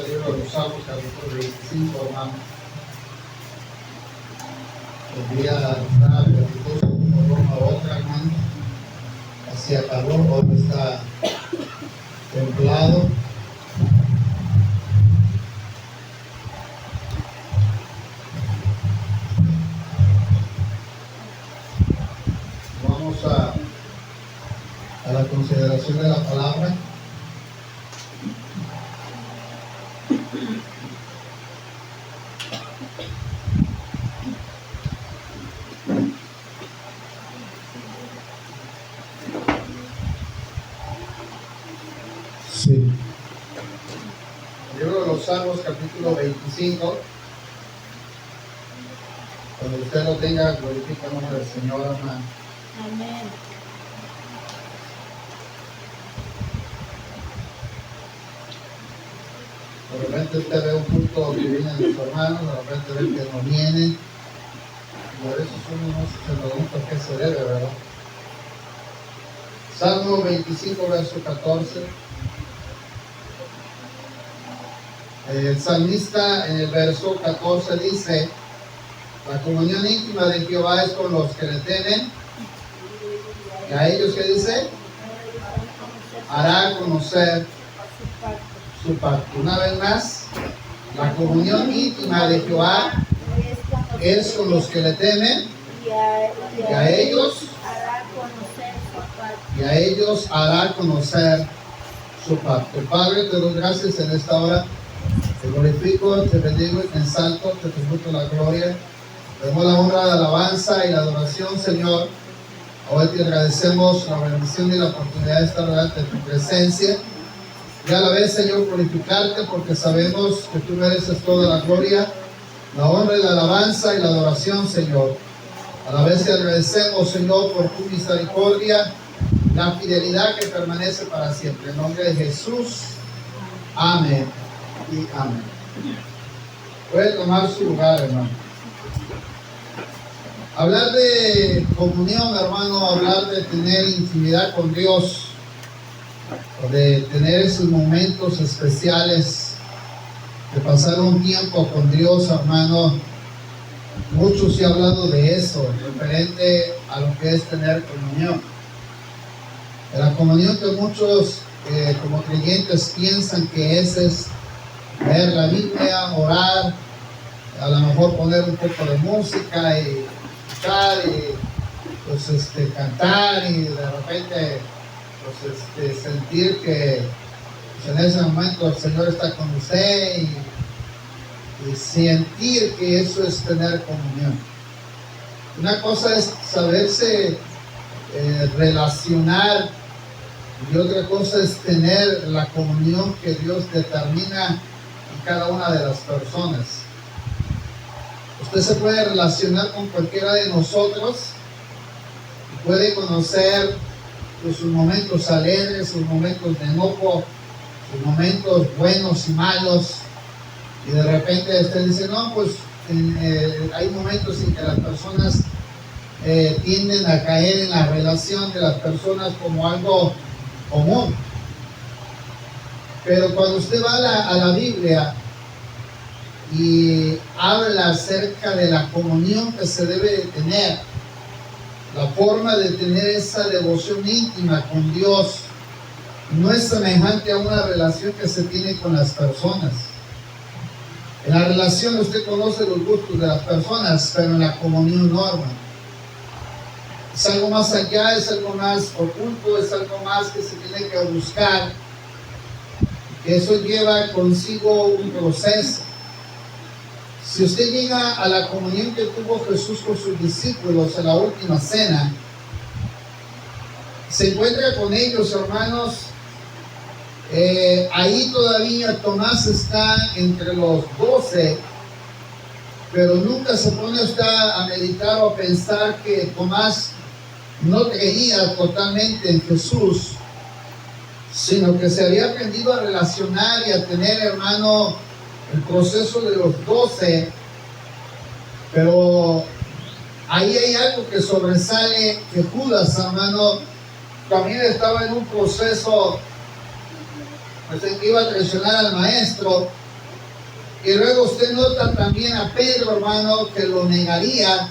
del libro de los Salmos, capítulo 25, hermano. Podría estar apetitoso de una forma a otra, hermano. Hacía calor, hoy está templado. Vamos a la consideración de la palabra. Sí. Libro de los Salmos, capítulo 25. Cuando usted lo tenga, glorifica el nombre del Señor, hermano. Amén. De repente usted ve un culto que vienen los hermanos, de repente ve que no vienen. Y a veces uno se pregunta qué se debe, ¿verdad? Salmo 25, verso 14. El salmista en el verso 14 dice: la comunión íntima de Jehová es con los que le temen. Y a ellos, ¿qué dice? Hará conocer su pacto. Una vez más, la comunión íntima de Jehová es con los que le temen. Y a ellos hará conocer su pacto. Padre, te doy gracias en esta hora. Te glorifico, te bendigo y te ensalto, te tributo la gloria. Te damos la honra, la alabanza y la adoración, Señor. Hoy te agradecemos la bendición y la oportunidad de estar delante de tu presencia. Y a la vez, Señor, glorificarte porque sabemos que tú mereces toda la gloria, la honra y la alabanza y la adoración, Señor. A la vez te agradecemos, Señor, por tu misericordia, la fidelidad que permanece para siempre. En nombre de Jesús, amén y amén. Puede tomar su lugar, hermano. Hablar de comunión, hermano, hablar de tener intimidad con Dios, de tener esos momentos especiales, de pasar un tiempo con Dios, hermano. Mucho se ha hablado de eso, referente a lo que es tener comunión. La comunión que muchos como creyentes piensan que es leer la Biblia, orar, a lo mejor poner un poco de música y escuchar y pues, cantar y de repente pues, sentir que pues, en ese momento el Señor está con usted y sentir que eso es tener comunión. Una cosa es saberse relacionar y otra cosa es tener la comunión que Dios determina en cada una de las personas. Usted se puede relacionar con cualquiera de nosotros y puede conocer pues, sus momentos alegres, sus momentos de enojo, sus momentos buenos y malos. Y de repente usted dice, no, pues hay momentos en que las personas tienden a caer en la relación de las personas como algo común. Pero cuando usted va a la Biblia y habla acerca de la comunión que se debe de tener, la forma de tener esa devoción íntima con Dios no es semejante a una relación que se tiene con las personas. En la relación usted conoce los gustos de las personas, pero en la comunión no, hermano. Es algo más allá, es algo más oculto, es algo más que se tiene que buscar. Eso lleva consigo un proceso. Si usted llega a la comunión que tuvo Jesús con sus discípulos en la última cena, se encuentra con ellos, hermanos. Ahí todavía Tomás está entre los 12, pero nunca se pone usted a meditar o a pensar que Tomás no creía totalmente en Jesús, sino que se había aprendido a relacionar y a tener, hermano, el proceso de los 12, pero ahí hay algo que sobresale, que Judas, hermano, también estaba en un proceso pues, en que iba a traicionar al maestro, Y luego usted nota también a Pedro, hermano, que lo negaría.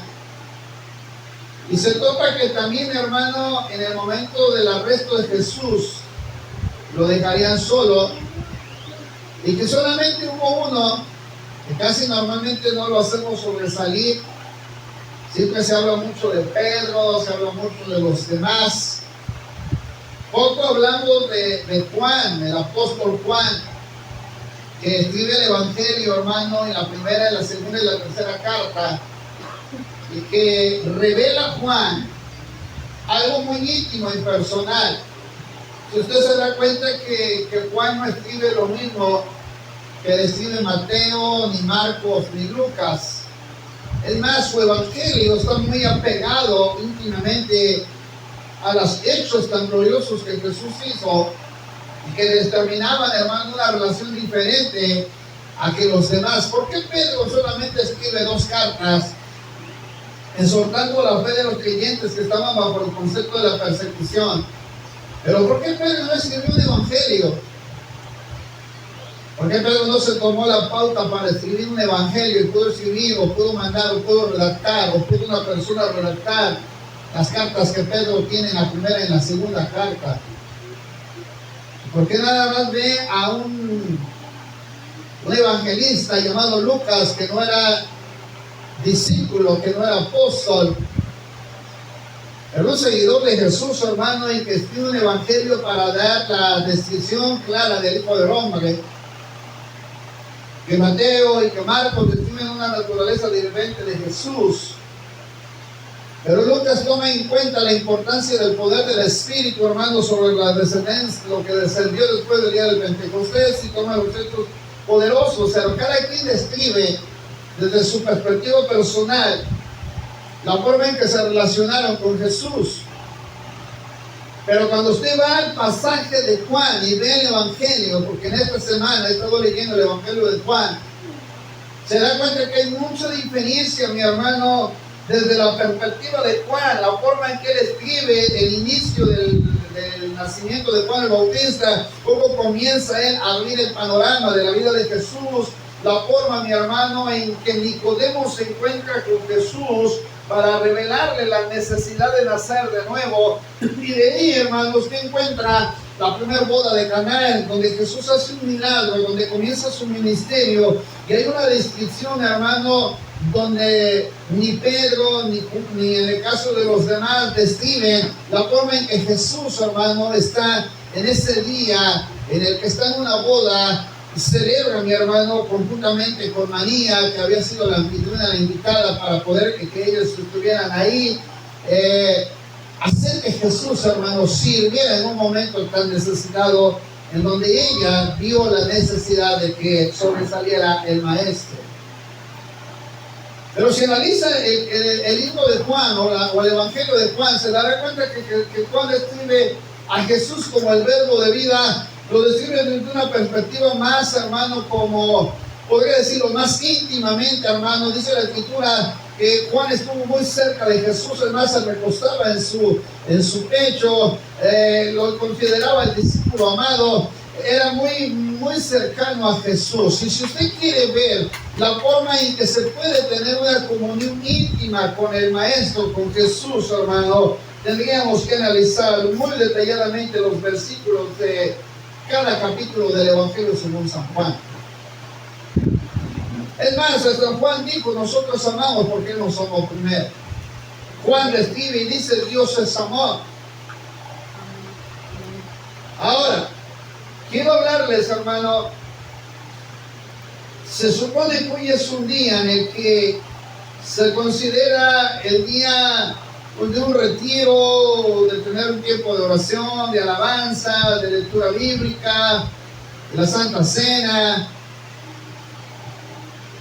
Y se topa que también, hermano, en el momento del arresto de Jesús, lo dejarían solo. Y que solamente hubo uno, que casi normalmente no lo hacemos sobresalir. Siempre se habla mucho de Pedro, se habla mucho de los demás. Poco hablamos de Juan, el apóstol Juan, que escribe el Evangelio, hermano, en la primera, en la segunda y la tercera carta, y que revela Juan algo muy íntimo y personal. Si usted se da cuenta que Juan no escribe lo mismo que escribe Mateo, ni Marcos, ni Lucas. Es más, su evangelio está muy apegado íntimamente a los hechos tan gloriosos que Jesús hizo y que determinaban, hermano, una relación diferente a que los demás. ¿Por qué Pedro solamente escribe 2 cartas, exhortando la fe de los creyentes que estaban bajo el concepto de la persecución? Pero ¿por qué Pedro no escribió un evangelio? ¿Por qué Pedro no se tomó la pauta para escribir un evangelio y pudo escribir, o pudo mandar, o pudo redactar, o pudo una persona redactar las cartas que Pedro tiene en la primera y en la segunda carta? ¿Por qué nada más ve a un evangelista llamado Lucas, que no era discípulo, que no era apóstol, era un seguidor de Jesús, hermano, y que escribe un evangelio para dar la descripción clara del Hijo del Hombre? Que Mateo y que Marcos describen una naturaleza diferente de Jesús. Pero Lucas toma en cuenta la importancia del poder del Espíritu, hermano, sobre la descendencia, lo que descendió después del día del Pentecostés, y toma los hechos poderosos. Pero cada quien describe desde su perspectiva personal la forma en que se relacionaron con Jesús. Pero cuando usted va al pasaje de Juan y ve el Evangelio, porque en esta semana he estado leyendo el Evangelio de Juan, se da cuenta que hay mucha diferencia, mi hermano, desde la perspectiva de Juan, la forma en que él escribe el inicio del nacimiento de Juan el Bautista, cómo comienza él a abrir el panorama de la vida de Jesús, la forma, mi hermano, en que Nicodemo se encuentra con Jesús para revelarle la necesidad de nacer de nuevo. Y de ahí, hermano, usted encuentra la primera boda de Caná, donde Jesús hace un milagro, donde comienza su ministerio. Y hay una descripción, hermano, donde ni Pedro, ni en el caso de los demás, describen la forma en que Jesús, hermano, está en ese día en el que está en una boda. Celebra, mi hermano, conjuntamente con María, que había sido la anfitriona, la invitada, para poder que ellos estuvieran ahí, hacer que Jesús, hermano, sirviera en un momento tan necesitado, en donde ella vio la necesidad de que sobresaliera el Maestro. Pero si analiza el libro de Juan o el Evangelio de Juan, se dará cuenta que Juan describe a Jesús como el verbo de vida. Lo describe desde una perspectiva más, hermano, como podría decirlo, más íntimamente, hermano. Dice la Escritura que Juan estuvo muy cerca de Jesús, además se recostaba en su pecho, lo consideraba el discípulo amado, era muy cercano a Jesús. Y si usted quiere ver la forma en que se puede tener una comunión íntima con el Maestro, con Jesús, hermano, tendríamos que analizar muy detalladamente los versículos de cada capítulo del Evangelio según San Juan. Es más, San Juan dijo: nosotros amamos porque Él nos amó primero. Juan describe y dice: Dios es amor. Ahora, quiero hablarles, hermano. Se supone que hoy es un día en el que se considera el día de un retiro, de tener un tiempo de oración, de alabanza, de lectura bíblica, de la Santa Cena.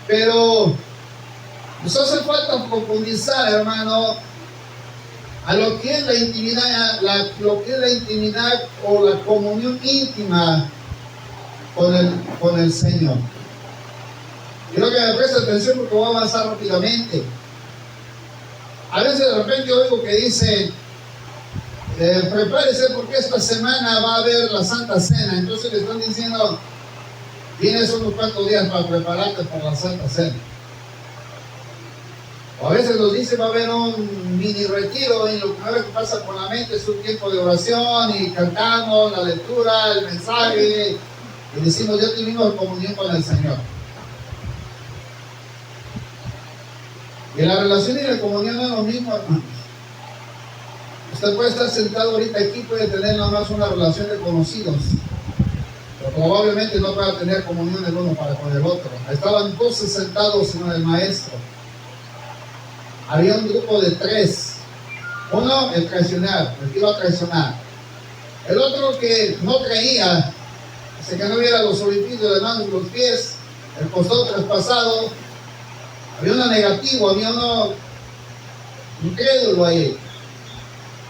Pero nos hace falta profundizar, hermano, a lo que es la intimidad, lo que es la intimidad o la comunión íntima con el Señor. Quiero que me preste atención porque voy a avanzar rápidamente. A veces de repente oigo que dicen: prepárese porque esta semana va a haber la Santa Cena. Entonces le están diciendo: Tienes unos cuantos días para prepararte para la Santa Cena. O a veces nos dice va a haber un mini retiro y lo primero que pasa por la mente es un tiempo de oración y cantamos la lectura, el mensaje y decimos ya tuvimos comunión con el Señor. Y la relación y la comunión no es lo mismo, hermanos. Usted puede estar sentado ahorita aquí, puede tener nada más una relación de conocidos, pero probablemente no pueda tener comunión el uno para con el otro. Estaban 12 sentados con el maestro. Había un grupo de 3. Uno, el traicionar, el que iba a traicionar. El otro que no creía, que no viera los orificios de las manos y los pies, el costado traspasado. Había uno negativo, había uno incrédulo ahí.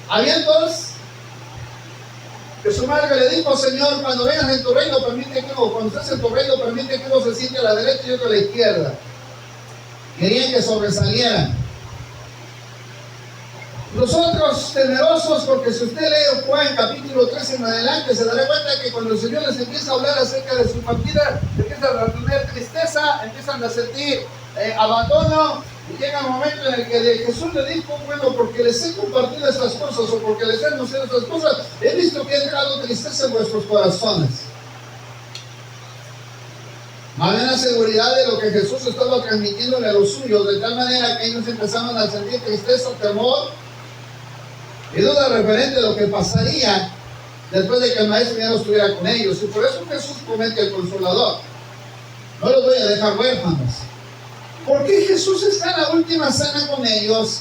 Había 2 que su madre le dijo: Señor, cuando vengas en tu reino, permite que uno, cuando estés en tu reino, permite que uno se siente a la derecha y otro a la izquierda. Querían que sobresalieran. Nosotros temerosos, porque si usted lee Juan capítulo 13 en adelante, se dará cuenta que cuando el Señor les empieza a hablar acerca de su partida, empiezan a tener tristeza, empiezan a sentir abandono, y llega un momento en el que Jesús le dijo: bueno, porque les he compartido estas cosas, o porque les he anunciado estas cosas, he visto que ha entrado tristeza en vuestros corazones. Había una seguridad de lo que Jesús estaba transmitiéndole a los suyos, de tal manera que ellos empezaron a sentir tristeza, temor y duda referente a lo que pasaría después de que el maestro ya no estuviera con ellos. Y por eso Jesús promete el Consolador: no los voy a dejar huérfanos. ¿Por qué Jesús está en la última cena con ellos?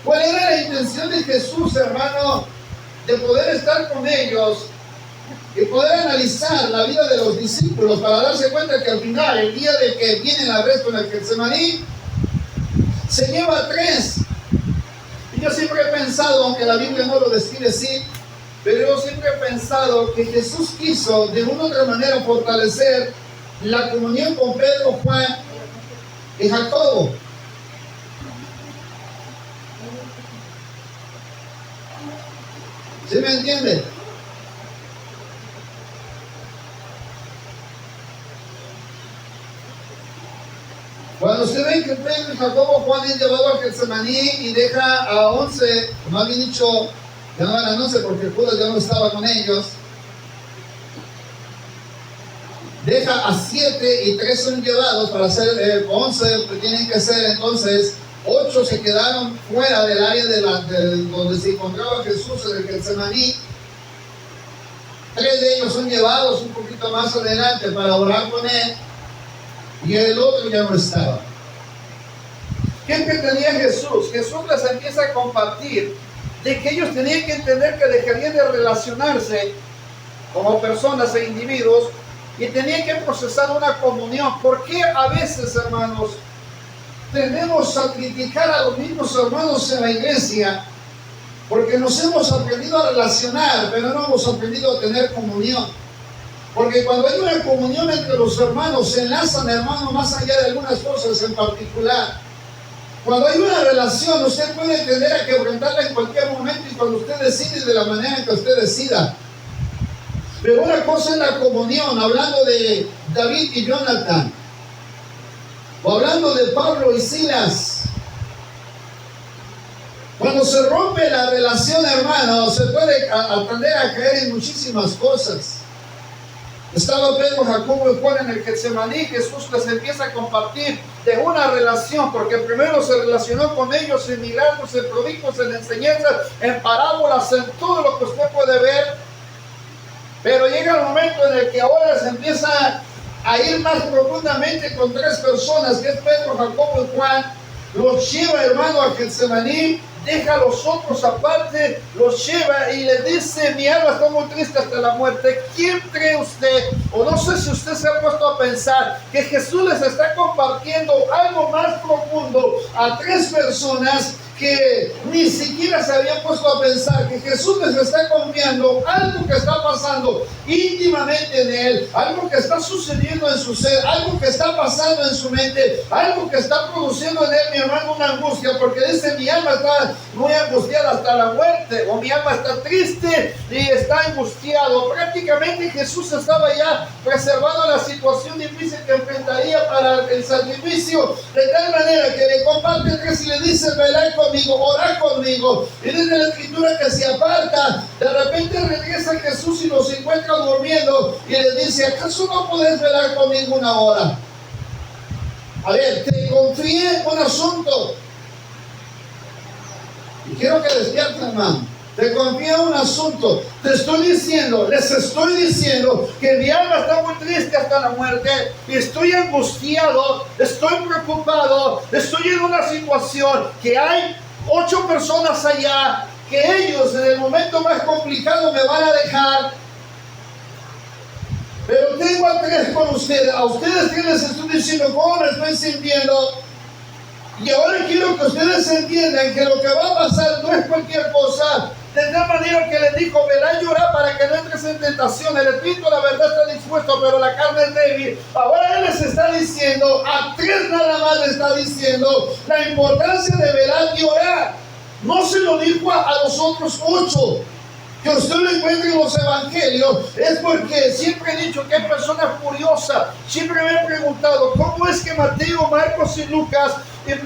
¿Cuál era la intención de Jesús, hermano, de poder estar con ellos y poder analizar la vida de los discípulos para darse cuenta que al final, el día de que viene el arresto en el Getsemaní, se lleva a 3? Y yo siempre he pensado, aunque la Biblia no lo describe así, pero yo siempre he pensado que Jesús quiso de una u otra manera fortalecer la comunión con Pedro, Juan y Jacobo. ¿Sí me entiende? Cuando usted ve que Pedro y Jacobo, Juan es llevado a Getsemaní y deja a 11, no habían dicho, ya no eran 11 porque Judas ya no estaba con ellos, deja a 7 y 3 son llevados para ser 11, tienen que ser entonces 8 se quedaron fuera del área donde se encontraba Jesús en el Getsemaní. 3 de ellos son llevados un poquito más adelante para orar con él y el otro ya no estaba. ¿Qué pretendía Jesús? Jesús les empieza a compartir de que ellos tenían que entender que dejarían de relacionarse como personas e individuos y tenían que procesar una comunión. ¿Por qué a veces, hermanos, tendemos a criticar a los mismos hermanos en la iglesia? Porque nos hemos aprendido a relacionar, pero no hemos aprendido a tener comunión. Porque cuando hay una comunión entre los hermanos, se enlazan, hermanos, más allá de algunas cosas en particular. Cuando hay una relación, usted puede tender a quebrantarla en cualquier momento y cuando usted decide de la manera en que usted decida. Pero una cosa es la comunión, hablando de David y Jonathan, o hablando de Pablo y Silas. Cuando se rompe la relación, hermano, se puede tender a caer en muchísimas cosas. Estaba Pedro, Jacobo y Juan en el Getsemaní. Jesús les empieza a compartir de una relación, porque primero se relacionó con ellos en milagros, en prodigios, en enseñanzas, en parábolas, en todo lo que usted puede ver. Pero llega el momento en el que ahora se empieza a ir más profundamente con 3 personas, que es Pedro, Jacobo y Juan. Los lleva, hermano, a Getsemaní, deja a los otros aparte, los lleva y le dice: mi alma está muy triste hasta la muerte. ¿Quién cree usted? O no sé si usted se ha puesto a pensar que Jesús les está compartiendo algo más profundo a 3 personas que ni siquiera nunca se habían puesto a pensar que Jesús les está confiando algo que está pasando íntimamente en él, algo que está sucediendo en su ser, algo que está pasando en su mente, algo que está produciendo en él, mi hermano, una angustia, porque dice: mi alma está muy angustiada hasta la muerte, o mi alma está triste y está angustiado. Prácticamente Jesús estaba ya preservando la situación difícil que enfrentaría para el sacrificio, de tal manera que le comparte y le dice: velad conmigo, orad conmigo. Y dice la escritura que se aparta, de repente regresa Jesús y los encuentra durmiendo y les dice: ¿acaso no podés velar conmigo una hora? A ver, te confié un asunto y quiero que despiertes, hermano. Te confío un asunto. Te estoy diciendo, les estoy diciendo que mi alma está muy triste hasta la muerte. Y estoy angustiado, estoy preocupado, estoy en una situación que hay 8 personas allá, que ellos en el momento más complicado me van a dejar. Pero tengo a 3 con ustedes. A ustedes que les estoy diciendo cómo me estoy sintiendo. Y ahora quiero que ustedes entiendan que lo que va a pasar no es cualquier cosa. De tal manera que les dijo: velad y orad para que no entres en tentación. El espíritu, la verdad, está dispuesto, pero la carne es débil. Ahora Él les está diciendo, a 3 nada más les está diciendo la importancia de velar y orar. No se lo dijo a los otros 8. Que usted lo encuentre en los evangelios, es porque siempre he dicho que hay personas curiosas. Siempre me he preguntado cómo es que Mateo, Marcos y Lucas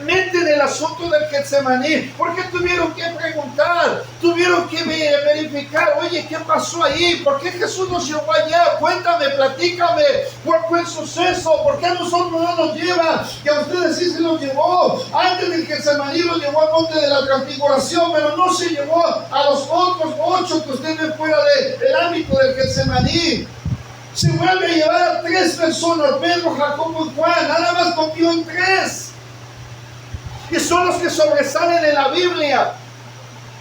meten el asunto del Getsemaní. ¿Por qué tuvieron que preguntar? Tuvieron que verificar: oye, ¿qué pasó ahí? ¿Por qué Jesús nos llevó allá? Cuéntame, platícame, ¿cuál fue el suceso? ¿Por qué a nosotros no nos lleva? Que a ustedes sí se los llevó. Antes del Getsemaní los llevó al monte de la transfiguración, pero no se llevó a los otros 8 que usted ve fuera del ámbito del Getsemaní. Se vuelve a llevar a 3 personas: Pedro, Jacobo y Juan. Nada más confió en 3. Y son los que sobresalen en la Biblia.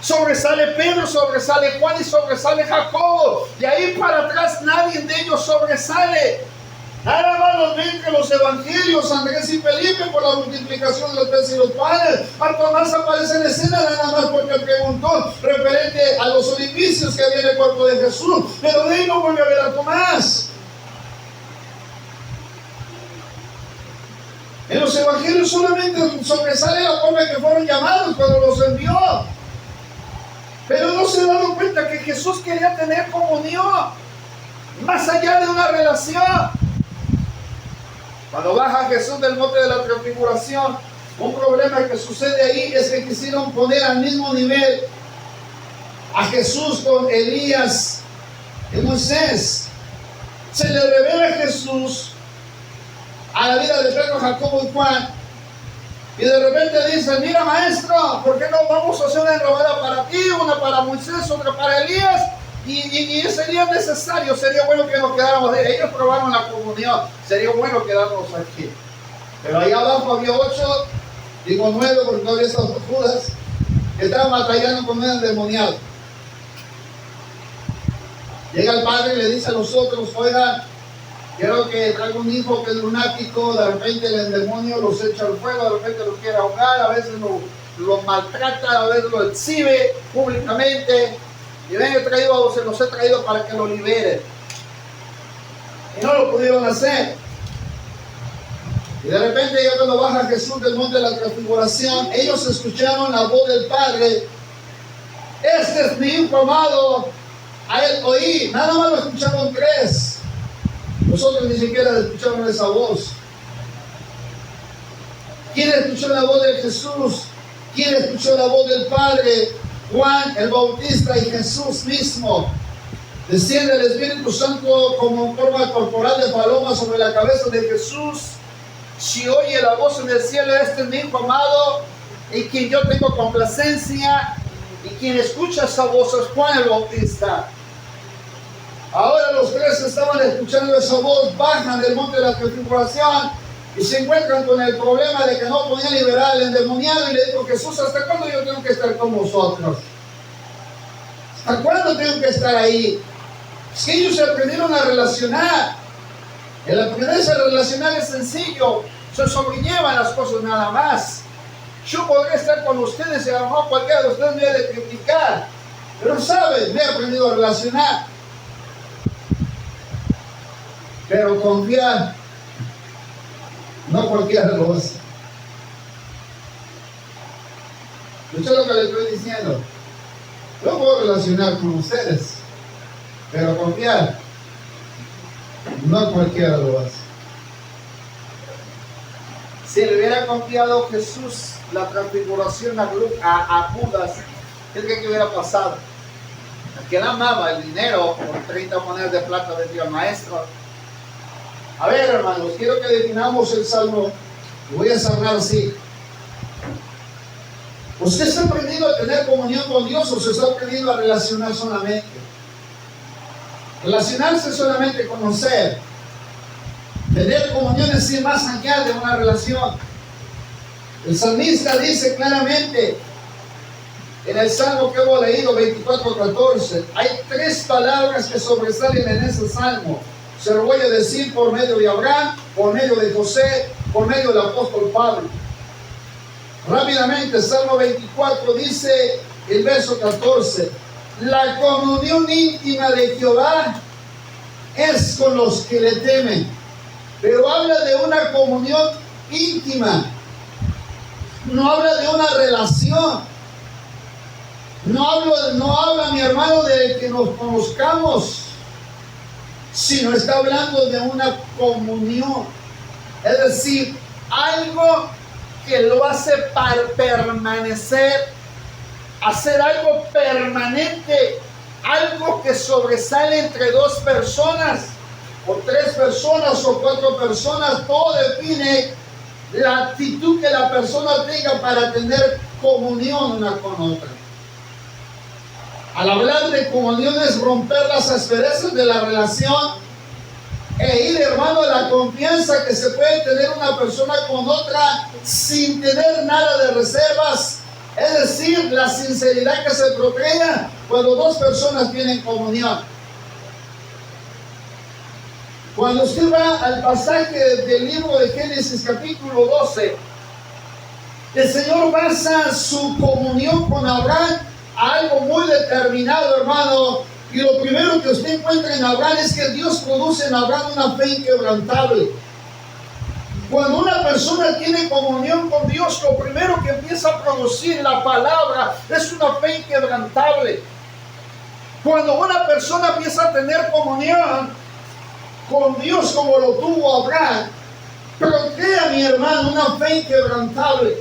Sobresale Pedro, sobresale Juan y sobresale Jacobo. De ahí para atrás nadie de ellos sobresale. Nada más los ven entre los evangelios, Andrés y Felipe, por la multiplicación de los peces y los panes. A Tomás aparece en escena nada más porque preguntó referente a los orificios que había en el cuerpo de Jesús. Pero de ahí no vuelve a ver a Tomás. En los evangelios solamente sobresale la forma en que fueron llamados cuando los envió. Pero no se dieron cuenta que Jesús quería tener comunión, más allá de una relación. Cuando baja Jesús del monte de la transfiguración, un problema que sucede ahí es que quisieron poner al mismo nivel a Jesús con Elías y Moisés. Se le revela a Jesús a la vida de Pedro, Jacobo y Juan, y de repente dice: mira, maestro, ¿por qué no vamos a hacer una enramada para ti, una para Moisés, otra para Elías? Y sería necesario, sería bueno que nos quedáramos de ellos. Probaron la comunión, sería bueno quedarnos aquí. Pero allá abajo había 8, digo 9 porque no había estado Judas, que estaban batallando con un endemoniado. Llega el padre y le dice a los otros: oigan, quiero que traiga un hijo que es lunático. De repente el demonio los echa al fuego, de repente los quiere ahogar, a veces lo maltrata, a veces lo exhibe públicamente. Y ven, se los he traído para que lo liberen. Y no lo pudieron hacer. Y de repente, ya cuando baja Jesús del monte de la transfiguración, ellos escucharon la voz del Padre: este es mi hijo amado, a él oí. Nada más lo escucharon 3. Nosotros ni siquiera escuchamos esa voz. ¿Quién escuchó la voz de Jesús? ¿Quién escuchó la voz del Padre? Juan el Bautista y Jesús mismo. Desciende el Espíritu Santo como en forma corporal de paloma sobre la cabeza de Jesús. Si oye la voz en el cielo: este es mi hijo amado, y quien yo tengo complacencia. Y quien escucha esa voz es Juan el Bautista. Ahora los 3 estaban escuchando esa voz, bajan del monte de la transfiguración y se encuentran con el problema de que no podían liberar al endemoniado. Y le dijo Jesús: ¿hasta cuándo yo tengo que estar con vosotros? ¿Hasta cuándo tengo que estar ahí? Es que ellos se aprendieron a relacionar. El aprenderse a relacionar es sencillo, se sobrellevan las cosas nada más. Yo podré estar con ustedes y a lo mejor cualquiera de ustedes me ha de criticar. Pero saben, me he aprendido a relacionar. Pero confiar, no cualquiera lo hace. ¿Escucha lo que les estoy diciendo? Yo puedo relacionar con ustedes, pero confiar, no cualquiera lo hace. Si le hubiera confiado Jesús la transfiguración a Judas, ¿qué cree que hubiera pasado? El que él amaba el dinero, por 30 monedas de plata vendió al maestro. A ver, hermanos, quiero que definamos el Salmo. Voy a cerrar así. ¿Usted está aprendiendo a tener comunión con Dios o se está aprendiendo a relacionar solamente? Relacionarse solamente, conocer. Tener comunión es ir más allá de una relación. El salmista dice claramente en el Salmo que hemos leído, 24:14, hay 3 palabras que sobresalen en ese Salmo. Se lo voy a decir por medio de Abraham, por medio de José, por medio del apóstol Pablo. Rápidamente, Salmo 24 dice, el verso 14, la comunión íntima de Jehová es con los que le temen. Pero habla de una comunión íntima. No habla de una relación. No habla, mi hermano, de que nos conozcamos, sino está hablando de una comunión. Es decir, algo que lo hace permanecer, hacer algo permanente, algo que sobresale entre 2 personas, o 3 personas, o 4 personas. Todo define la actitud que la persona tenga para tener comunión una con otra. Al hablar de comunión es romper las asperezas de la relación e ir, hermano, a la confianza que se puede tener una persona con otra sin tener nada de reservas. Es decir, la sinceridad que se procrea cuando 2 personas tienen comunión. Cuando usted va al pasaje del libro de Génesis capítulo 12, el Señor basa su comunión con Abraham a algo muy determinado, hermano. Y lo primero que usted encuentra en Abraham es que Dios produce en Abraham una fe inquebrantable. Cuando una persona tiene comunión con Dios, lo primero que empieza a producir la palabra es una fe inquebrantable. Cuando una persona empieza a tener comunión con Dios como lo tuvo Abraham, procrea, mi hermano, una fe inquebrantable.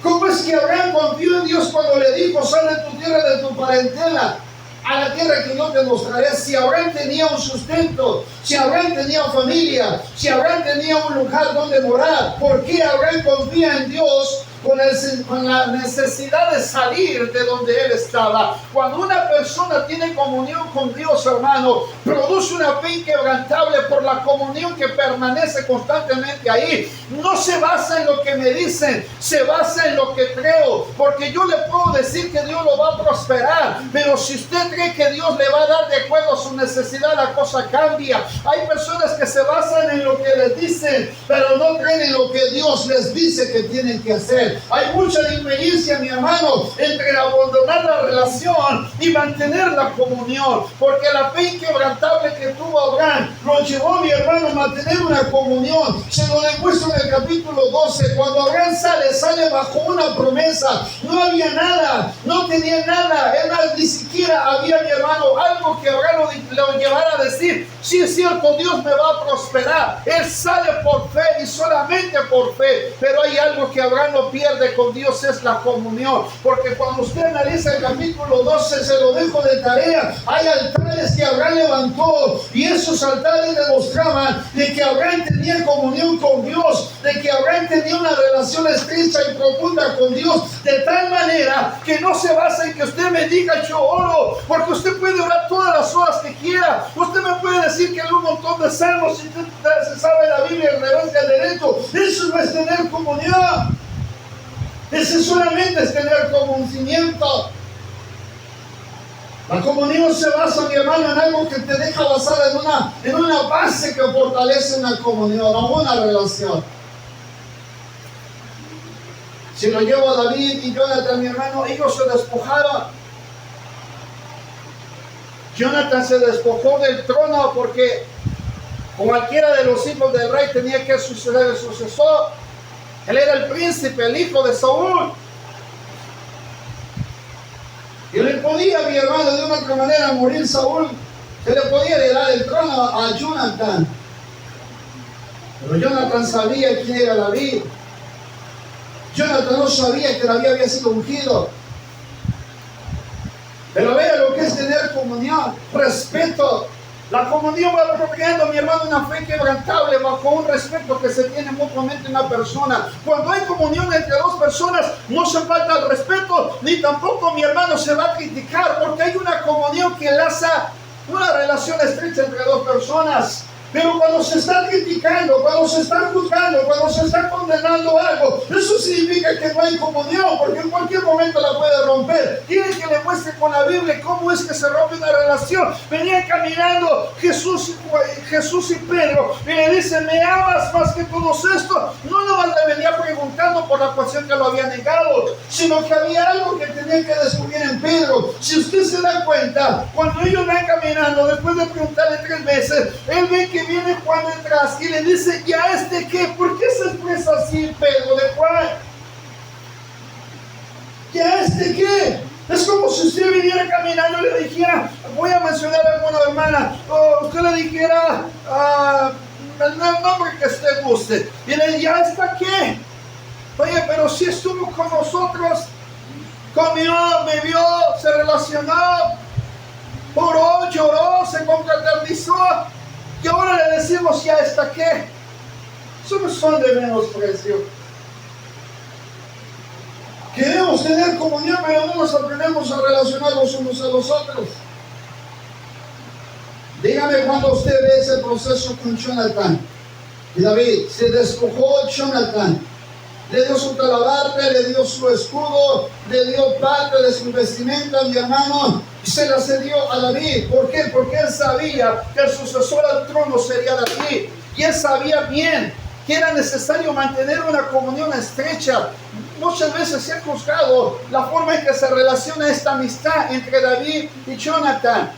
¿Cómo es que Abraham confió en Dios cuando le dijo, sal de tu tierra, de tu parentela, a la tierra que yo te mostraré? Si Abraham tenía un sustento, si Abraham tenía familia, si Abraham tenía un lugar donde morar, ¿por qué Abraham confía en Dios con la necesidad de salir de donde él estaba? Cuando una persona tiene comunión con Dios, hermano, produce una fe inquebrantable por la comunión que permanece constantemente ahí. No se basa en lo que me dicen, se basa en lo que creo, porque yo le puedo decir que Dios lo va a prosperar, pero si usted cree que Dios le va a dar de acuerdo a su necesidad, la cosa cambia. Hay personas que se basan en lo que les dicen, pero no creen en lo que Dios les dice que tienen que hacer. Hay mucha diferencia, mi hermano, entre abandonar la relación y mantener la comunión, porque la fe inquebrantable que tuvo Abraham lo llevó, mi hermano, a mantener una comunión. Se lo demuestra en el capítulo 12, cuando Abraham sale bajo una promesa. No había nada, no tenía nada, ni siquiera había, mi hermano, algo que Abraham lo llevara a decir, sí es cierto, Dios me va a prosperar. Él sale por fe y solamente por fe, pero hay algo que Abraham no pierde con Dios, es la comunión. Porque cuando usted analiza el capítulo 12, se lo dejo de tarea, hay altares que Abraham levantó, y esos altares demostraban de que Abraham tenía comunión con Dios, de que Abraham tenía una relación estrecha y profunda con Dios, de tal manera que no se basa en que usted me diga yo oro, porque usted puede orar todas las horas que quiera, usted me puede decir que hay un montón de salmos y se sabe la Biblia al revés y al derecho. Eso no es tener comunión. Eso solamente es tener conocimiento. La comunión se basa, mi hermano, en algo que te deja basar en una base que fortalece una comunión o una relación. Si lo llevo a David y Jonathan, mi hermano, ellos se despojaron. Jonathan se despojó del trono porque cualquiera de los hijos del rey tenía que suceder el sucesor. Él era el príncipe, el hijo de Saúl. Y le podía, mi hermano, de una otra manera morir Saúl. Se le podía heredar el trono a Jonathan. Pero Jonathan sabía quién era David. Jonathan no sabía que David había sido ungido. Pero vea lo que es tener comunión, respeto. La comunión va propagando, mi hermano, una fe quebrantable bajo un respeto que se tiene mutuamente en una persona. Cuando hay comunión entre dos personas, no se falta el respeto, ni tampoco, mi hermano, se va a criticar, porque hay una comunión que enlaza una relación estrecha entre dos personas. Pero cuando se está criticando, cuando se está juzgando, cuando se está condenando algo, eso significa que no hay comunión, porque en cualquier momento la puede romper. Quiere que le muestre con la Biblia cómo es que se rompe una relación. Venían caminando Jesús y Pedro, y le dice: ¿me amas más que todos estos? No nomás le venía preguntando por la cuestión que lo había negado, sino que había algo que tenía que descubrir en Pedro. Si usted se da cuenta, cuando ellos van caminando, después de preguntarle 3 veces, él ve que viene Juan detrás y le dice: ¿ya este qué? ¿Por qué se expresa así Pedro de Juan? ¿Ya este qué? Es como si usted viniera caminando y le dijera, voy a mencionar a alguna hermana, o usted le dijera el nombre que usted guste, y le dice: ¿ya está qué? Oye, pero si estuvo con nosotros, comió, bebió, se relacionó, oró, lloró, se confraternizó, y ahora le decimos: ¿ya está qué? Eso no son de menosprecio. Queremos tener comunión, pero no nos aprendemos a relacionar los unos a los otros. Dígame cuando usted ve ese proceso con Jonathan y David. Se despojó Jonathan, le dio su talabarte, le dio su escudo, le dio parte de su vestimenta, mi hermano, y se la cedió a David. ¿Por qué? Porque él sabía que el sucesor al trono sería David, y él sabía bien que era necesario mantener una comunión estrecha. Muchas veces se ha juzgado la forma en que se relaciona esta amistad entre David y Jonathan.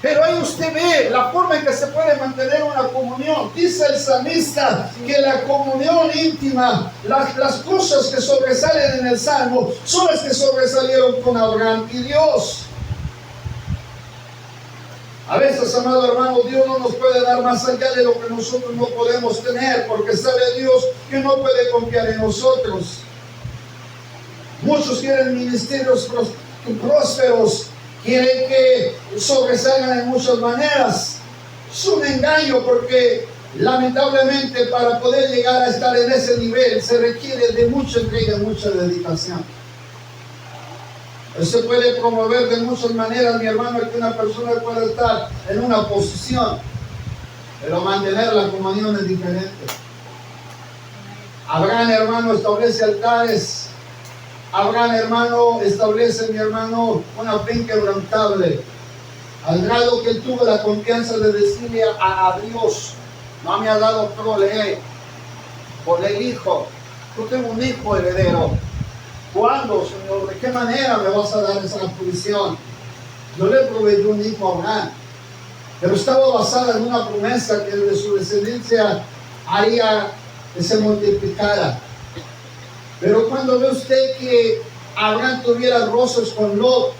Pero ahí usted ve la forma en que se puede mantener una comunión. Dice el salmista que la comunión íntima, las cosas que sobresalen en el Salmo, son las que sobresalieron con Abraham y Dios. A veces, amado hermano, Dios no nos puede dar más allá de lo que nosotros no podemos tener, porque sabe Dios que no puede confiar en nosotros. Muchos quieren ministerios prósperos, quieren que sobresalgan en muchas maneras. Es un engaño, porque lamentablemente para poder llegar a estar en ese nivel se requiere de mucha entrega, mucha dedicación. Se puede promover de muchas maneras, mi hermano, que una persona pueda estar en una posición, pero mantener la comunión es diferente. Abraham, hermano, establece altares. Abraham, hermano, establece, mi hermano, una fe inquebrantable, al grado que él tuvo la confianza de decirle a Dios: no me ha dado prole por el hijo, yo tengo un hijo heredero. ¿Cuándo, Señor? ¿De qué manera me vas a dar esa provisión? Yo le proveí un hijo a Abraham, pero estaba basada en una promesa que de su descendencia haría que se multiplicara. Pero cuando ve usted que Abraham tuviera roces con Lot,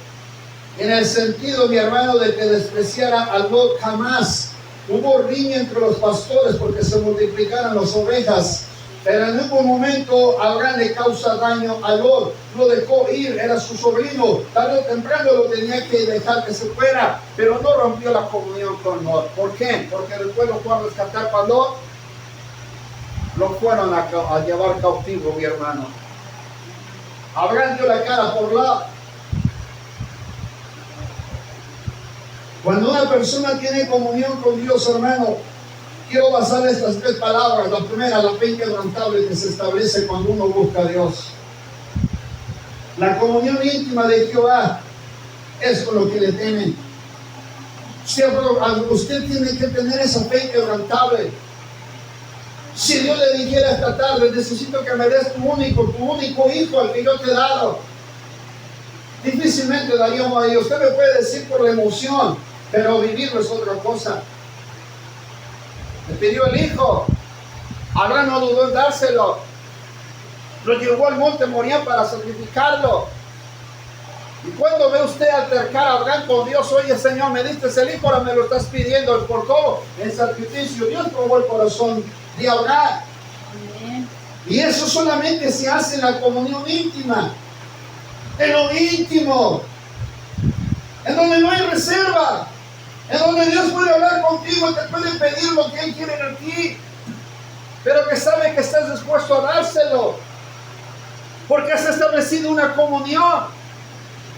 en el sentido, mi hermano, de que despreciara a Lot, jamás hubo riña entre los pastores porque se multiplicaran las ovejas. Pero en un momento Abraham le causa daño a Lot, lo dejó ir, era su sobrino, tarde o temprano lo tenía que dejar que se fuera, pero no rompió la comunión con Lot. ¿Por qué? Porque después lo fue a rescatar para Lot, lo fueron a llevar cautivo, mi hermano. Abraham dio la cara por Lot. Cuando una persona tiene comunión con Dios, hermano, quiero basar estas 3 palabras. La primera, la fe inquebrantable que se establece cuando uno busca a Dios. La comunión íntima de Jehová es con lo que le temen. Usted tiene que tener esa fe inquebrantable. Si Dios le dijera esta tarde, necesito que me des tu único hijo al que yo te he dado, difícilmente daríamos a Dios. Usted me puede decir por la emoción, pero vivirlo es otra cosa. Le pidió el hijo, Abraham no dudó en dárselo, lo llevó al monte Moriah para sacrificarlo. Y cuando ve usted altercar a Abraham con Dios, oye Señor, me diste el hijo, ahora me lo estás pidiendo, ¿por cómo? En sacrificio. Dios probó el corazón de Abraham. Y eso solamente se hace en la comunión íntima, en lo íntimo, en donde no hay reserva, en donde Dios puede hablar contigo, te puede pedir lo que Él quiere de ti, pero que sabe que estás dispuesto a dárselo, porque has establecido una comunión,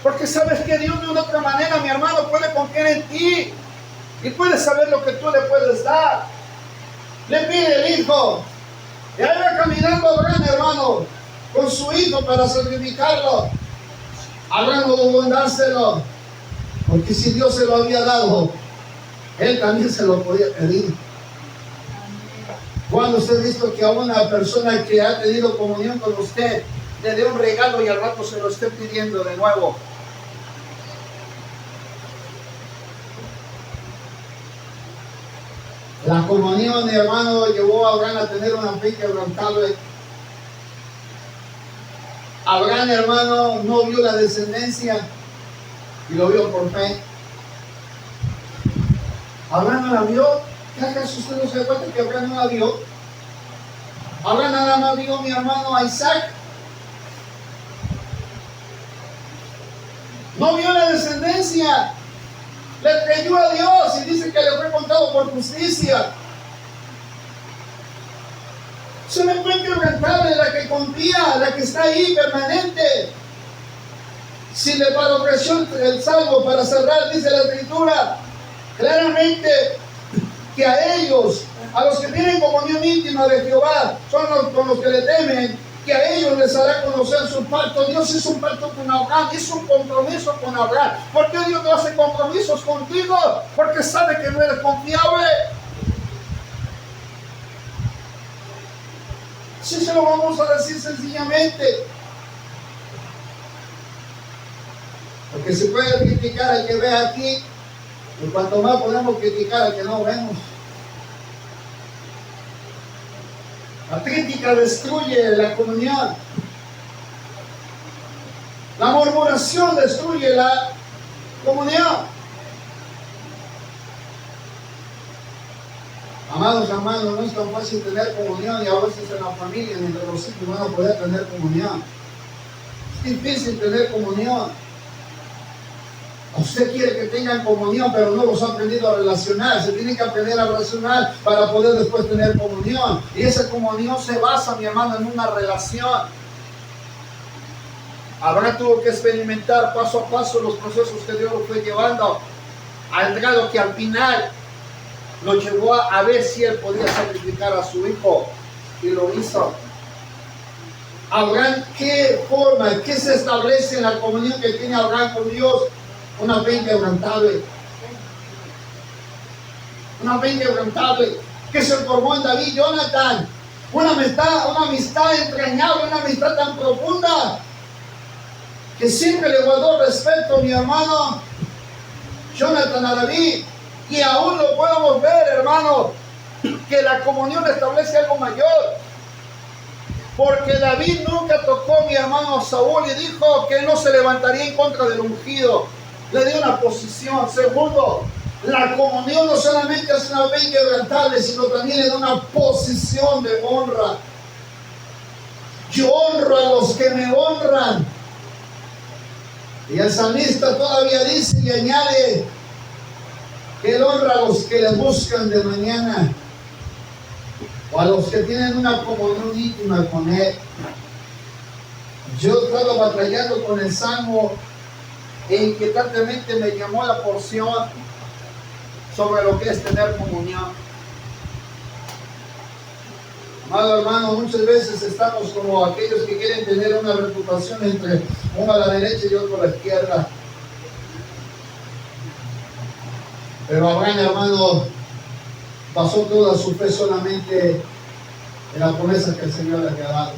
porque sabes que Dios de una otra manera, mi hermano, puede confiar en ti y puede saber lo que tú le puedes dar. Le pide el hijo, y ahí va caminando Abraham, hermano, con su hijo para sacrificarlo. Abraham no dudó en dárselo, porque si Dios se lo había dado, Él también se lo podía pedir. Cuando usted ha visto que a una persona que ha tenido comunión con usted le dé un regalo y al rato se lo esté pidiendo de nuevo? La comunión, hermano, llevó a Abraham a tener una fe inquebrantable. Abraham, hermano, no vio la descendencia y lo vio por fe. Abraham no la vio. ¿Qué acaso usted no se da cuenta que Abraham no la vio? Abraham nada más vio, mi hermano, a Isaac. No vio la descendencia. Le creyó a Dios y dice que le fue contado por justicia. Se me fue inquebrantable la que confía, la que está ahí permanente. Si le ofreció el salmo para cerrar, dice la Escritura claramente que a ellos, a los que tienen comunión íntima de Jehová, son con los que le temen, que a ellos les hará conocer su pacto. Dios hizo un pacto con Abraham, hizo un compromiso con Abraham. ¿Por qué Dios no hace compromisos contigo? Porque sabe que no eres confiable. Si se lo vamos a decir sencillamente. Porque se puede criticar al que ve aquí, y cuanto más podemos criticar al que no vemos. La crítica destruye la comunión. La murmuración destruye la comunión. Amados hermanos, no es tan fácil tener comunión, y a veces en la familia, entre los hijos, no van a poder tener comunión. Es difícil tener comunión. Usted quiere que tengan comunión, pero no los ha aprendido a relacionar. Se tiene que aprender a relacionar para poder después tener comunión. Y esa comunión se basa, mi hermano, en una relación. Abraham tuvo que experimentar paso a paso los procesos que Dios lo fue llevando, al grado que al final lo llevó a ver si él podía sacrificar a su hijo, y lo hizo. Abraham, ¿qué forma, qué se establece en la comunión que tiene Abraham con Dios? Una fe inquebrantable. Una fe inquebrantable que se formó en David y Jonathan. Una amistad entrañable, una amistad tan profunda que siempre le guardó respeto, mi hermano Jonathan, a David. Y aún lo podemos ver, hermano, que la comunión establece algo mayor. Porque David nunca tocó, mi hermano, a Saúl y dijo que no se levantaría en contra del ungido. Le dio una posición. Segundo, la comunión no solamente es una fe inquebrantable, sino también le da una posición de honra. Yo honro a los que me honran. Y el salmista todavía dice y añade que él honra a los que le buscan de mañana, o a los que tienen una comunión íntima con él. Yo estaba batallando con el salmo e inquietantemente me llamó la porción sobre lo que es tener comunión. Amado hermano, muchas veces estamos como aquellos que quieren tener una reputación entre uno a la derecha y otro a la izquierda. Pero Abraham, hermano, basó toda su fe solamente en la promesa que el Señor le había dado.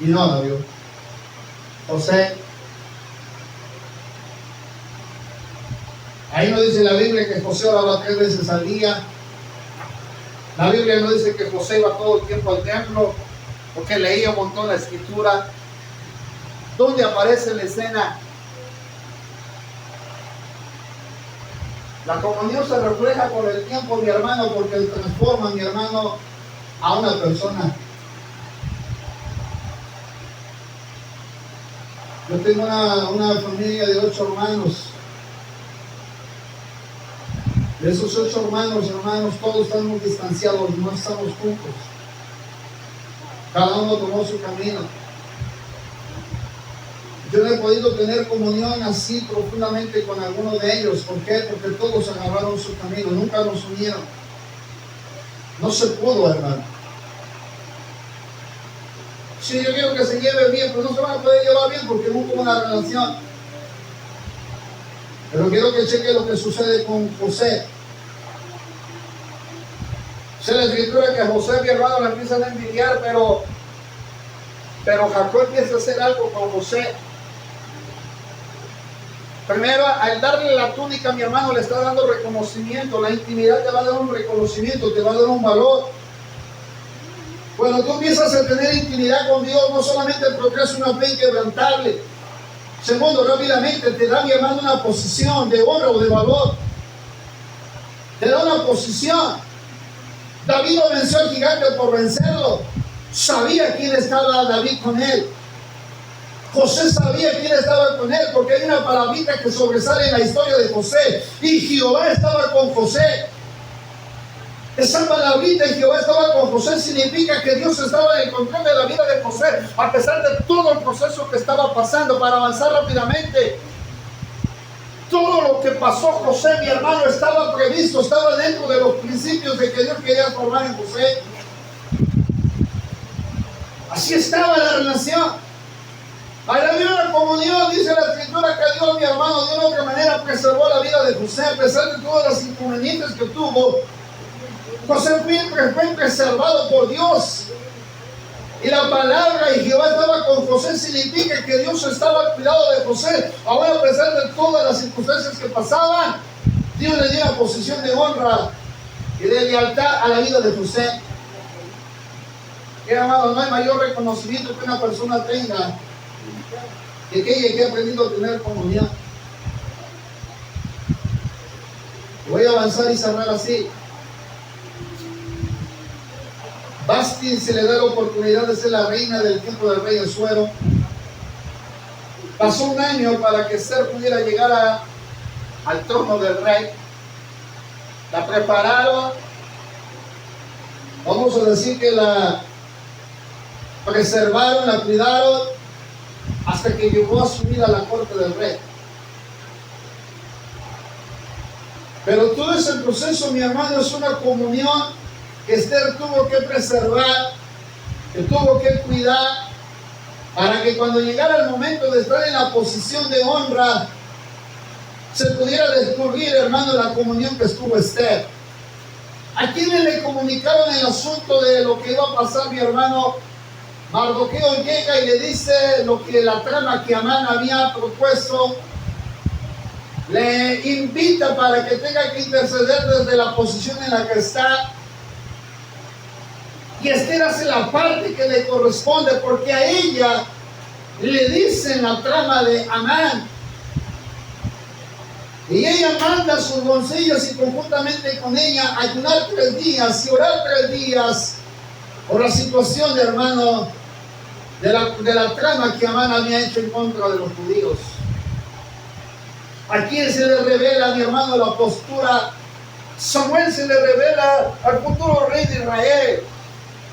Y no la vio. José, ahí no dice la Biblia que José oraba 3 veces al día. La Biblia no dice que José iba todo el tiempo al templo, porque leía un montón la escritura. ¿Dónde aparece la escena? La comunión se refleja con el tiempo, mi hermano, porque transforma, mi hermano, a una persona. Yo tengo una familia de 8 hermanos. De esos 8 hermanos, todos estamos distanciados, no estamos juntos. Cada uno tomó su camino. Yo no he podido tener comunión así profundamente con alguno de ellos. ¿Por qué? Porque todos agarraron su camino, nunca nos unieron. No se pudo, hermano. Si yo quiero que se lleve bien, pues no se van a poder llevar bien porque nunca hubo una relación. Pero quiero que cheque lo que sucede con José. Dice la escritura que a José, mi hermano, le empiezan a envidiar, pero Jacob empieza a hacer algo con José. Primero, al darle la túnica, mi hermano, le está dando reconocimiento. La intimidad te va a dar un reconocimiento, te va a dar un valor. Cuando tú empiezas a tener intimidad con Dios, no solamente progresa una fe inquebrantable. Segundo, rápidamente te da, mi hermano, una posición de honra o de valor. Te da una posición. David no venció al gigante por vencerlo. Sabía quién estaba David con él. José sabía quién estaba con él, porque hay una palabrita que sobresale en la historia de José. Y Jehová estaba con José. Esa palabrita, y Jehová estaba con José, significa que Dios estaba en el control de la vida de José, a pesar de todo el proceso que estaba pasando. Para avanzar rápidamente, todo lo que pasó José, mi hermano, estaba previsto, estaba dentro de los principios de que Dios quería formar en José. Así estaba la relación. Al haber una comunión, dice la escritura que Dios, mi hermano, de una otra manera preservó la vida de José, a pesar de todas las inconvenientes que tuvo. José fue preservado por Dios. Y la palabra "y Jehová estaba con José" significa que Dios estaba al cuidado de José. Ahora, a pesar de todas las circunstancias que pasaban, Dios le dio una posición de honra y de lealtad a la vida de José. Hermano, no hay mayor reconocimiento que una persona tenga que ella que ha aprendido a tener comunión. Voy a avanzar y cerrar así. Basti se le da la oportunidad de ser la reina del tiempo del rey Asuero. Pasó un año para que Esther pudiera llegar al trono del rey. La prepararon. Vamos a decir que la preservaron, la cuidaron, hasta que llegó a subir a la corte del rey. Pero todo ese proceso, mi hermano, es una comunión que Esther tuvo que preservar, que tuvo que cuidar, para que cuando llegara el momento de estar en la posición de honra, se pudiera descubrir, hermano, la comunión que estuvo Esther. ¿A quiénes le comunicaron el asunto de lo que iba a pasar, mi hermano? Mardoqueo llega y le dice lo que la trama que Amán había propuesto. Le invita para que tenga que interceder desde la posición en la que está. Y Esther hace la parte que le corresponde, porque a ella le dicen la trama de Amán. Y ella manda a sus doncellas y conjuntamente con ella ayunar 3 días y orar 3 días por la situación, de hermano, de la trama que Amán había hecho en contra de los judíos. ¿A quién se le revela, mi hermano, la postura? Samuel se le revela al futuro rey de Israel.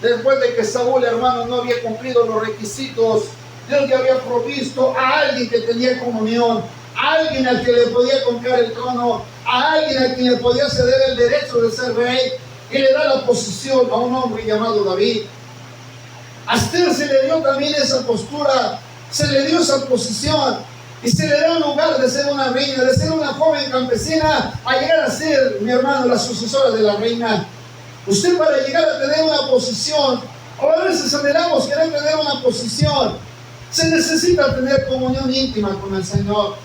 Después de que Saúl, hermano, no había cumplido los requisitos, Dios le había provisto a alguien que tenía comunión, a alguien al que le podía comprar el trono, a alguien a quien le podía ceder el derecho de ser rey, y le da la posición a un hombre llamado David. A Esther se le dio también esa postura, se le dio esa posición, y se le da un lugar de ser una reina, de ser una joven campesina, a llegar a ser, mi hermano, la sucesora de la reina. Usted, para llegar a tener una posición, A veces anhelamos querer tener una posición. Se necesita tener comunión íntima con el Señor.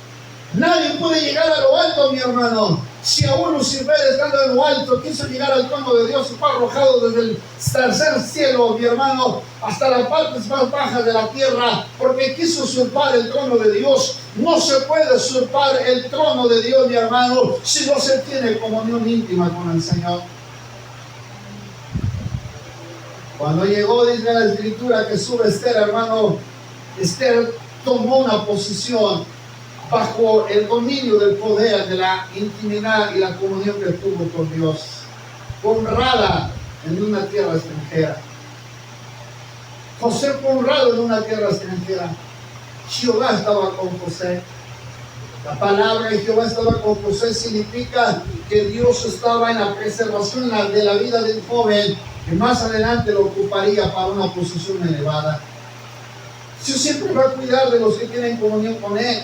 Nadie puede llegar a lo alto, mi hermano. Si aún Lucifer, estando en lo alto, quiso llegar al trono de Dios y fue arrojado desde el tercer cielo, mi hermano, hasta las partes más bajas de la tierra, porque quiso usurpar el trono de Dios. No se puede usurpar el trono de Dios, mi hermano, si no se tiene comunión íntima con el Señor. Cuando llegó, dice la Escritura, que sube Esther, hermano, Esther tomó una posición bajo el dominio del poder, de la intimidad y la comunión que tuvo con Dios, honrada en una tierra extranjera. José fue honrado en una tierra extranjera. Jehová estaba con José. La palabra de Jehová estaba con José significa que Dios estaba en la preservación de la vida del joven, que más adelante lo ocuparía para una posición elevada. Dios siempre va a cuidar de los que tienen comunión con Él.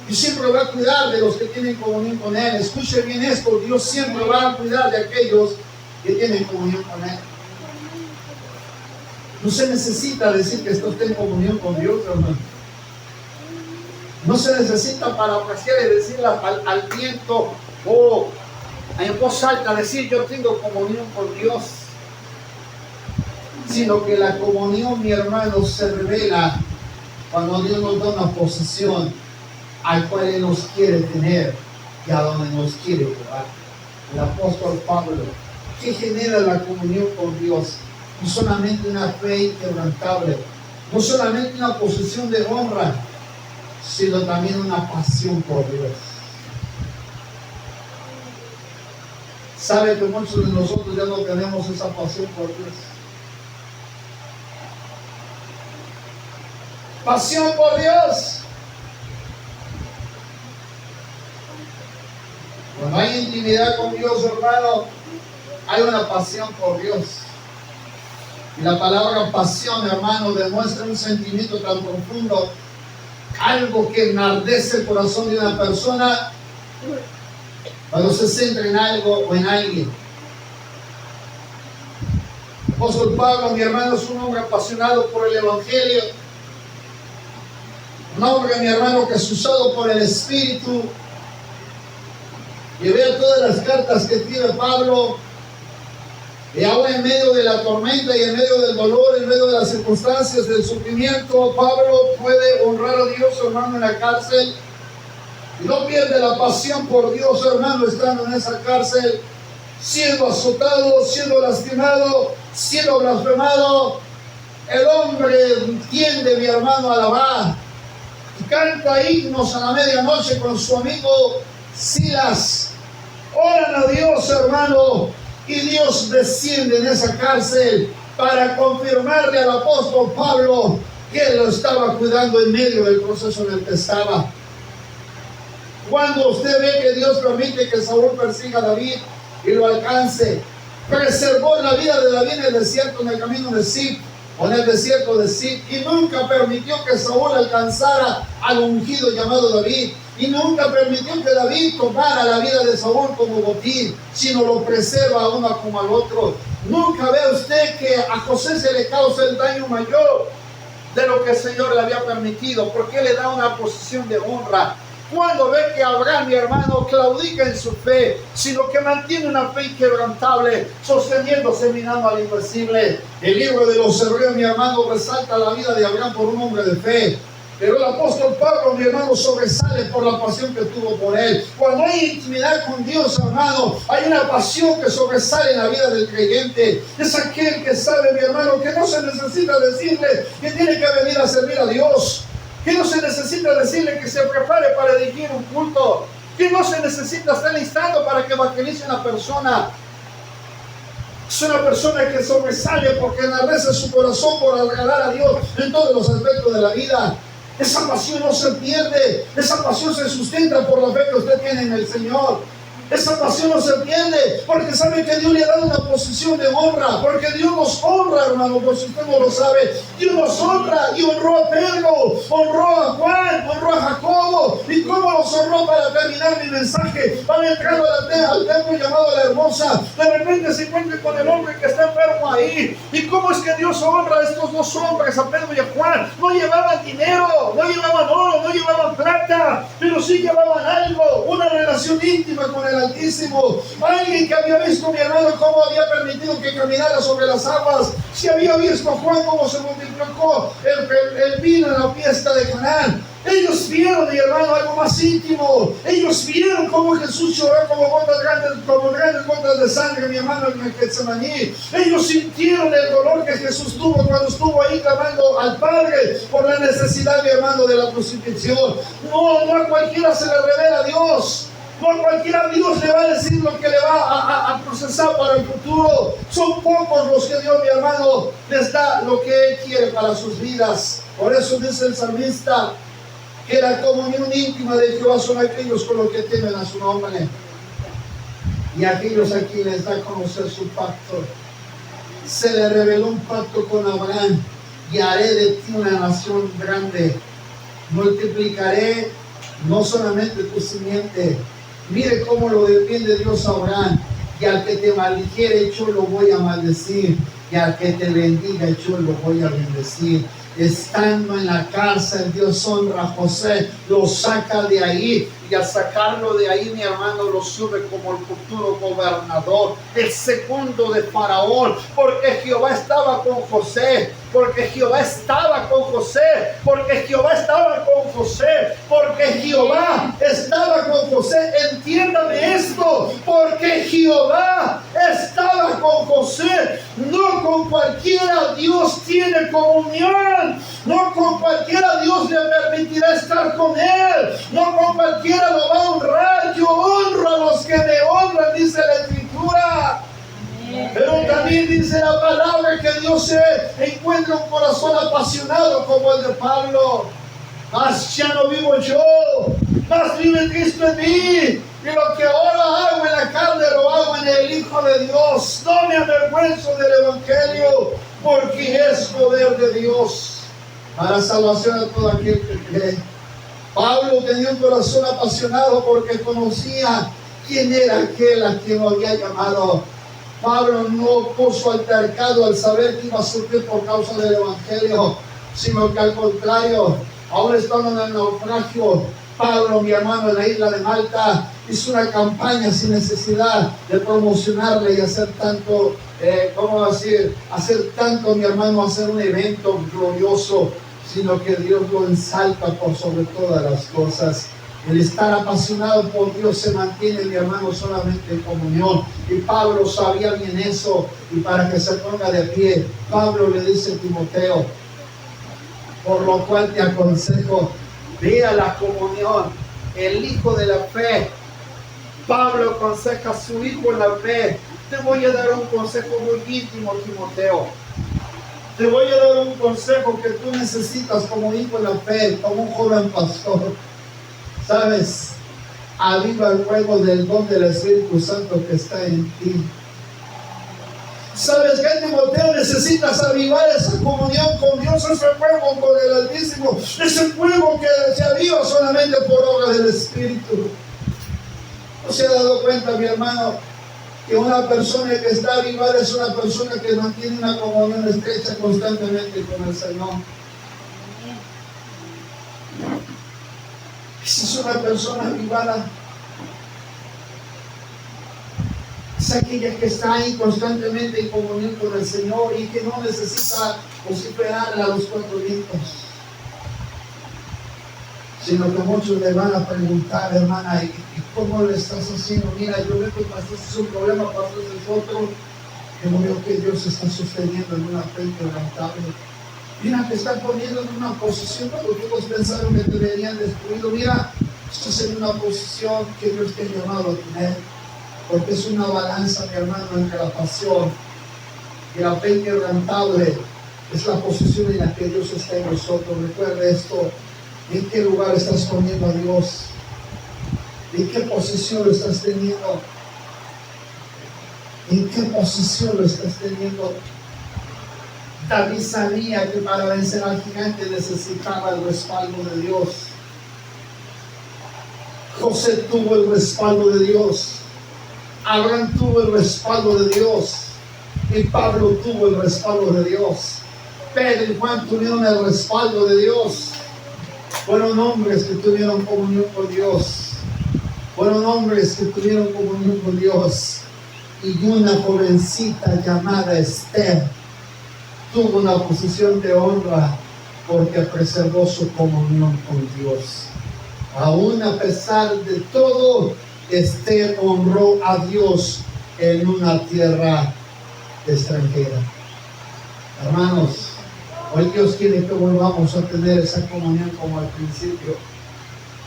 Dios siempre va a cuidar de los que tienen comunión con Él. Escuche bien esto, Dios siempre va a cuidar de aquellos que tienen comunión con Él. No se necesita decir que usted está en comunión con Dios, hermano. No se necesita para apreciar y decirle al viento o en voz alta decir yo tengo comunión con Dios. Sino que la comunión, mi hermano, se revela cuando Dios nos da una posición al cual Él nos quiere tener y a donde nos quiere llevar. El apóstol Pablo, ¿qué genera la comunión con Dios? No solamente una fe inquebrantable, no solamente una posición de honra, sino también una pasión por Dios. ¿Sabe que muchos de nosotros ya no tenemos esa pasión por Dios? Pasión por Dios. Cuando hay intimidad con Dios, hermano, hay una pasión por Dios. Y la palabra pasión, hermano, demuestra un sentimiento tan profundo, algo que enardece el corazón de una persona cuando se centra en algo o en alguien. El apóstol Pablo, mi hermano, es un hombre apasionado por el Evangelio. Un hombre, mi hermano, que es usado por el Espíritu. Y vea todas las cartas que escribe Pablo. Y ahora en medio de la tormenta y en medio del dolor, en medio de las circunstancias del sufrimiento, Pablo puede honrar a Dios, hermano, en la cárcel. Y no pierde la pasión por Dios, hermano, estando en esa cárcel, siendo azotado, siendo lastimado, siendo blasfemado. El hombre tiende, mi hermano, a alabar. Y canta himnos a la medianoche con su amigo Silas. Oran a Dios, hermano, y Dios desciende en esa cárcel para confirmarle al apóstol Pablo que él lo estaba cuidando en medio del proceso en el que estaba. Cuando usted ve que Dios permite que Saúl persiga a David y lo alcance, preservó la vida de David en el desierto, en el camino de Zif, o en el desierto de Zif, y nunca permitió que Saúl alcanzara al ungido llamado David, y nunca permitió que David tomara la vida de Saúl como botín, sino lo preserva a uno como al otro. Nunca ve usted que a José se le causa el daño mayor de lo que el Señor le había permitido, porque le da una posición de honra. Cuando ve que Abraham, mi hermano, claudica en su fe, sino que mantiene una fe inquebrantable, sosteniéndose, mirando al invisible. El libro de los Hebreos, mi hermano, resalta la vida de Abraham por un hombre de fe. Pero el apóstol Pablo, mi hermano, sobresale por la pasión que tuvo por él. Cuando hay intimidad con Dios, hermano, hay una pasión que sobresale en la vida del creyente. Es aquel que sabe, mi hermano, que no se necesita decirle que tiene que venir a servir a Dios. Que no se necesita decirle que se prepare para dirigir un culto. Que no se necesita estar instando para que evangelice a una persona. Es una persona que sobresale porque enardece su corazón por agradar a Dios en todos los aspectos de la vida. Esa pasión no se pierde. Esa pasión se sustenta por la fe que usted tiene en el Señor. Esa pasión no se pierde, porque sabe que Dios le ha dado una posición de honra, porque Dios nos honra, hermano, por si usted no lo sabe. Dios nos honra y honró a Pedro, honró a Juan, honró a Jacobo. ¿Y cómo los honró? Para terminar mi mensaje, para entrar al templo llamado La Hermosa, de repente se encuentra con el hombre que está enfermo ahí. ¿Y cómo es que Dios honra a estos dos hombres, a Pedro y a Juan? No llevaban dinero, no llevaban oro, no llevaban plata, pero sí llevaban algo, una relación íntima con el Altísimo. Alguien que había visto, mi hermano, cómo había permitido que caminara sobre las aguas. Si había visto a Juan cómo se multiplicó el vino en la fiesta de Canaán. Ellos vieron, mi hermano, algo más íntimo. Ellos vieron cómo Jesús lloró como grandes gotas de sangre, mi hermano, en el Getsemaní. Ellos sintieron el dolor que Jesús tuvo cuando estuvo ahí clamando al Padre por la necesidad, mi hermano, de la crucifixión. No a cualquiera se le revela a Dios. No a cualquiera Dios le va a decir lo que le va a procesar para el futuro. Son pocos los que Dios, mi hermano, les da lo que Él quiere para sus vidas. Por eso dice el salmista que la comunión íntima de Jehová son aquellos con los que temen a su nombre y aquellos a quienes les da a conocer su pacto. Se le reveló un pacto con Abraham: y haré de ti una nación grande, multiplicaré no solamente tu simiente. Mire cómo lo defiende Dios a Abraham: y al que te maldijere yo lo voy a maldecir, y al que te bendiga yo lo voy a bendecir. Estando en la cárcel, Dios honra a José, lo saca de ahí, y al sacarlo de ahí, mi hermano, lo sube como el futuro gobernador, el segundo de Faraón, porque Jehová estaba con José, porque Jehová estaba con José, porque Jehová estaba con José, porque Jehová estaba con José. Entiéndame esto: porque Jehová estaba con José. No con cualquiera Dios tiene comunión, no con cualquiera Dios le permitirá estar con él, no con cualquiera lo va a honrar. Yo honro a los que me honran, dice la Escritura. Pero también dice la palabra que Dios se encuentra un corazón apasionado como el de Pablo. Mas ya no vivo yo, mas vive Cristo en mí. Y lo que ahora hago en la carne lo hago en el Hijo de Dios. No me avergüenzo del Evangelio, porque es poder de Dios para salvación a todo aquel que cree. Pablo tenía un corazón apasionado porque conocía quién era aquel a quien lo había llamado. Pablo no puso altercado al saber que iba a sufrir por causa del Evangelio, sino que al contrario, ahora estando en el naufragio, Pablo, mi hermano, en la isla de Malta, hizo una campaña sin necesidad de promocionarle y hacer tanto, hacer tanto, mi hermano, hacer un evento glorioso, sino que Dios lo ensalta por sobre todas las cosas. El estar apasionado por Dios se mantiene, mi hermano, solamente en comunión. Y Pablo sabía bien eso. Y para que se ponga de pie, Pablo le dice a Timoteo: por lo cual te aconsejo, ve a la comunión, el hijo de la fe. Pablo aconseja a su hijo en la fe. Te voy a dar un consejo muy íntimo, Timoteo. Te voy a dar un consejo que tú necesitas como hijo en la fe, como un joven pastor. ¿Sabes? Aviva el fuego del don del Espíritu Santo que está en ti. ¿Sabes qué, Timoteo? Necesitas avivar esa comunión con Dios, ese fuego con el Altísimo, ese fuego que se aviva solamente por obra del Espíritu. ¿No se ha dado cuenta, mi hermano, que una persona que está avivada es una persona que mantiene una comunión estrecha constantemente con el Señor? Esa es una persona avivada. Es aquella que está ahí constantemente en comunión con el Señor y que no necesita vociferar a los cuatro vientos, sino que muchos le van a preguntar: hermana, ¿y cómo le estás haciendo? Mira, yo veo que pastor es un problema, pastor es otro. Yo veo que Dios se está sosteniendo en una fe inquebrantable. Mira, te están poniendo en una posición cuando todos pensaron que te verían destruido. Mira, esto es en una posición que Dios te ha llamado a tener, porque es una balanza, mi hermano, entre la pasión y la fe inquebrantable. Es la posición en la que Dios está en nosotros. Recuerda esto: ¿en qué lugar estás poniendo a Dios? ¿En qué posición lo estás teniendo? ¿En qué posición lo estás teniendo? David sabía que para vencer al gigante necesitaba el respaldo de Dios. José tuvo el respaldo de Dios. Abraham tuvo el respaldo de Dios. Y Pablo tuvo el respaldo de Dios. Pedro y Juan tuvieron el respaldo de Dios. Fueron hombres que tuvieron comunión con Dios. Fueron hombres que tuvieron comunión con Dios. Y una jovencita llamada Esther tuvo una posición de honra porque preservó su comunión con Dios. Aún a pesar de todo, Esther honró a Dios en una tierra extranjera. Hermanos, hoy Dios quiere que volvamos a tener esa comunión como al principio.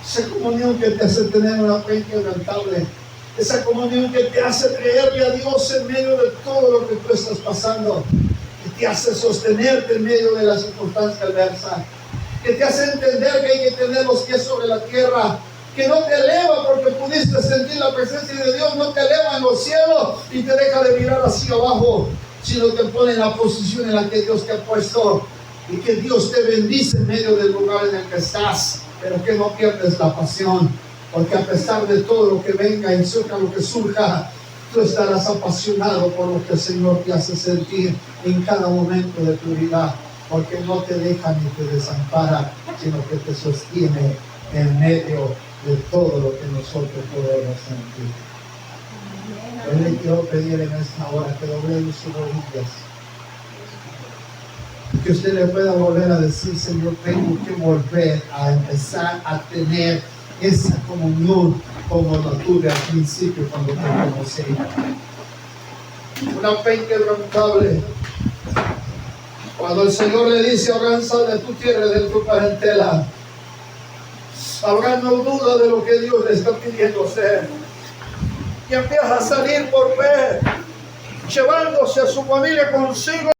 Esa comunión que te hace tener una fe inquebrantable. Esa comunión que te hace creerle a Dios en medio de todo lo que tú estás pasando. Que te hace sostenerte en medio de la circunstancia adversa. Que te hace entender que hay que tener los pies sobre la tierra. Que no te eleva porque pudiste sentir la presencia de Dios. No te eleva en los cielos y te deja de mirar hacia abajo. Sino te pone en la posición en la que Dios te ha puesto. Y que Dios te bendice en medio del lugar en el que estás. Pero que no pierdes la pasión. Porque a pesar de todo lo que venga y surja lo que surja, tú estarás apasionado por lo que el Señor te hace sentir en cada momento de tu vida. Porque no te deja ni te desampara, sino que te sostiene en medio de todo lo que nosotros podemos sentir. Hoy le quiero pedir en esta hora que doble sus rodillas. Que usted le pueda volver a decir: Señor, tengo que volver a empezar a tener esa comunión como la tuve al principio cuando te conocí. Una fe inquebrantable. Cuando el Señor le dice a Abraham: sal de tu tierra y de tu parentela, Abraham no duda de lo que Dios le está pidiendo hacer. Y empieza a salir por fe, llevándose a su familia consigo.